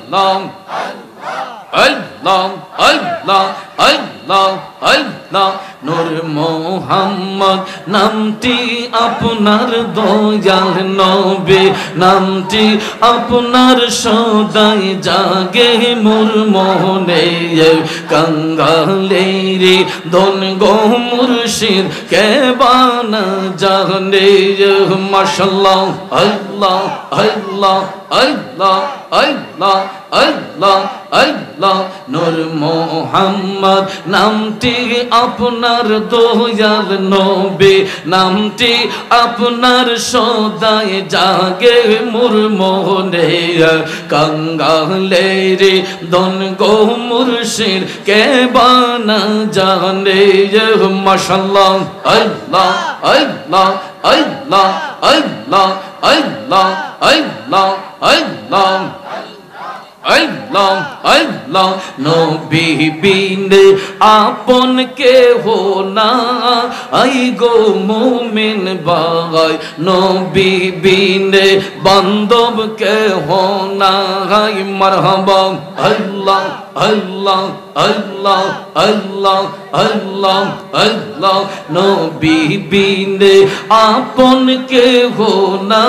আল্লাহ আল্লাহ আল্লাহ আল্লাহ আল্লাহ নূর মোহাম্মদ নামটি আপনার দয়াল নবী নামটি আপনার সদাই জাগে মোর মনে কাঙ্গালেরি দন গো মুর্শিদ কে বানা জানে মাশাআল্লাহ আল্লাহ আল্লাহ আল্লাহ আল্লাহ আল্লাহ আল্লাহ নূর মোহাম্মদ নামটি আপনার দয়াল নবী নামটি আপনার সদাই জাগে মোর মনে কাঙ্গালেরি দন গো মুর্শিদ কে বানা জানে মাশাআল্লাহ আল্লাহ আল্লাহ আল্লাহ আল্লাহ আল্লাহ আল্লাহ আল্লাহ আল্লাহ আল্লাহ নবী বিনে আপন কেহ না আই গো মুমিন ভাই নবী বিনে বান্ধব কেহ না হাই মারহাবা আল্লাহ আল্লাহ আল্লাহ আল্লাহ আল্লাহ আল্লাহ নবী বিনে আপন কেহ না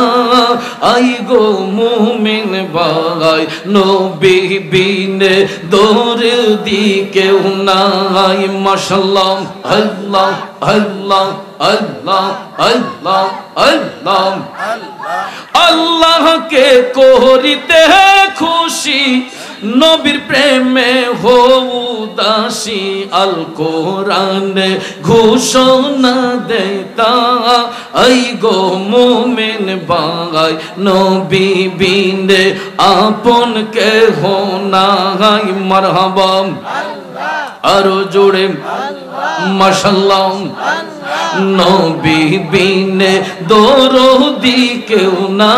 আই গো মুমিন ভাই নবী বিনে দরদি কেউ নাই মাশাআল্লাহ আল্লাহ আল্লাহ আল্লাহ আল্লাহ আল্লাহ আল্লাহকে করিতে খুশি নবীর প্রেমে হও উদাসী আল কোরআনে ঘোষণা দেতা আই গো মুমিন ভাই নবী বিনে আপন কেহ নাই মারহাবা আরো জোরে মাশাআল্লাহ নবী বিনে দরদি কেউ না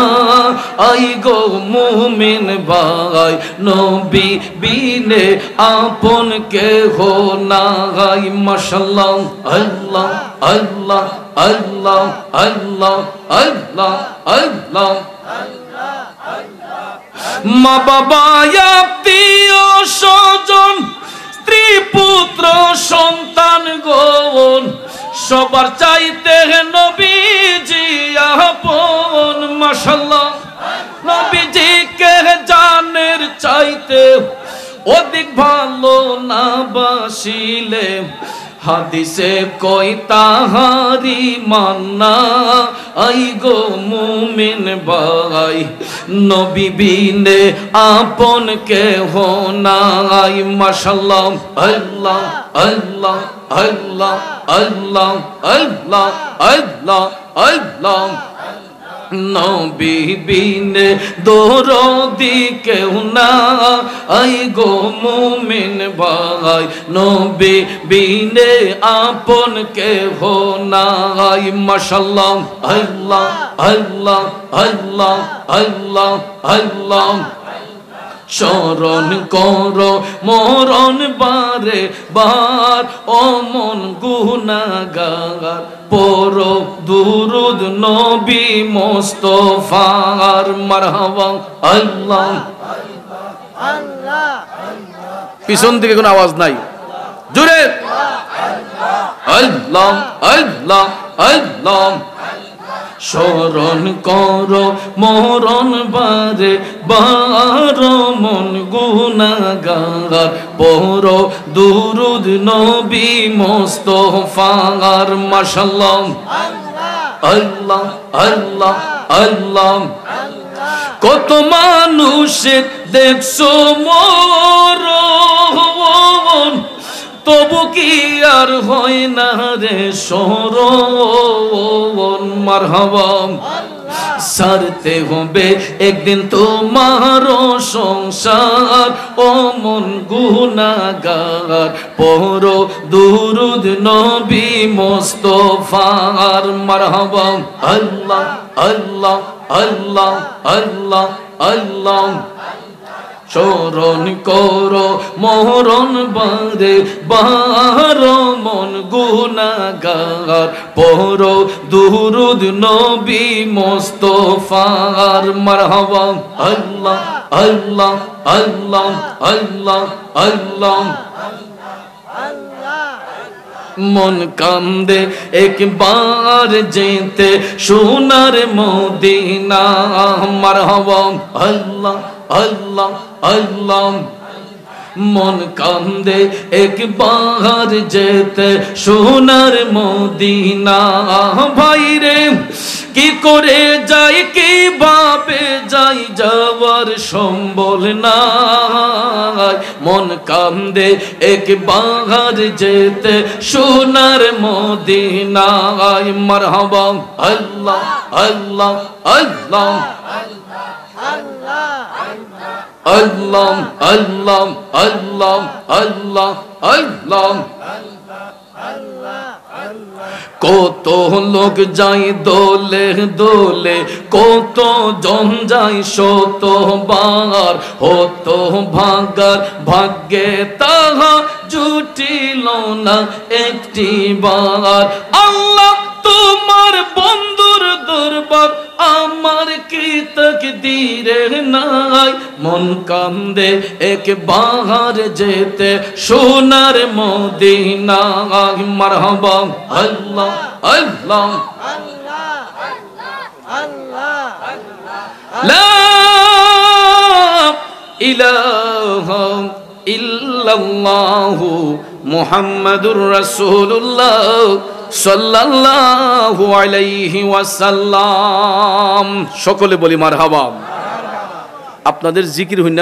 আই গো মুমিন ভাই নবী বিনে আপন কেহ নাই মাশাআল্লাহ আল্লাহ আল্লাহ আল্লাহ আল্লাহ আল্লাহ আল্লাহ মা বাবা আত্মীয় স্বজন স্ত্রী পুত্র সন্তান গণ সবার চাইতে নবীজি আপন মাশাআল্লাহ নবীজিকে জানের চাইতে অধিক ভালো না বাসিলে হাদিসে কই তাহারি মান্না আই গো মুমিন ভাই নবী বিনে আপন কেহ নাই মাশাআল্লাহ আল্লাহ আল্লাহ আল্লাহ আল্লাহ আল্লাহ আল্লাহ আল্লাহ নবী বিনে দরদি কেউ না আই গো মুমিন ভাই নবী বিনে আপন কেহ নাই মাশাআল্লাহ আল্লাহ আল্লাহ আল্লাহ আল্লাহ আল্লাহ স্মরণ করো মরণ বারে বার ও মন গুনাহগার পড়ো দুরুদ নবী মুস্তাফার মারহাবা আল্লাহ আল্লাহ পিছন দিকে কোনো আওয়াজ নাই জোরে আল্লাহ আল্লাহ আল্লাহ স্মরণ করো মরণ বারে বার মন গুনাহগার পড়ো দুরুদ নবী মুস্তাফার মাশাআল্লাহ আল্লাহ আল্লাহ আল্লাহ কত মানুষের দেখছো মরণ তবু কি আর হয় না রে শরণ মারহাবা সারতে হবে একদিন তোমার সংসার ও মন গুনাহগার পড়ো দুরুদ নবী মুস্তাফার মারহাবা আল্লাহ আল্লাহ আল্লাহ আল্লাহ আল্লাহ স্মরণ করো মরণ বারে বারো মন গুনাহগার পড়ো দুরুদ নবী মুস্তাফার মারহাবা আল্লাহ আল্লাহ আল্লাহ আল্লাহ আল্লাহ মন কান্দে একবার যেতে সোনার মদিনা মারহাবা আল্লাহ আল্লাহ আল্লাহ মন কান্দে একবার যেতে সোনার মদিনা ভাইরে কি করে যাই কিভাবে যাই যাওয়ার সম্বল নাই মন কান্দে একবার যেতে সোনার মদিনা মারহাবা আল্লাহ আল্লাহ আল্লাহ আল্লাহ আল্লাহ আল্লাহ আল্লাহ আল্লাহ কত লোক যাই দোলে দোলে কত জন যাই শতবার হতো ভাগার ভাগ্যে তাহা জুটিল না একটি বার আল্লাহ তোমার বন্ধুর দরবার আমার কি তাকদীরে নাই মন কান্দে একবার যেতে সোনার মদিনা মারহাবা আল্লাহ আল্লাহ লা ইলাহা ইল্লাল্লাহু মুহাম্মাদুর রাসূলুল্লাহ সাল্লাল্লাহু আলাইহি ওয়াসাল্লাম সকলে বলি মারহাবা আপনাদের জিকির হইনা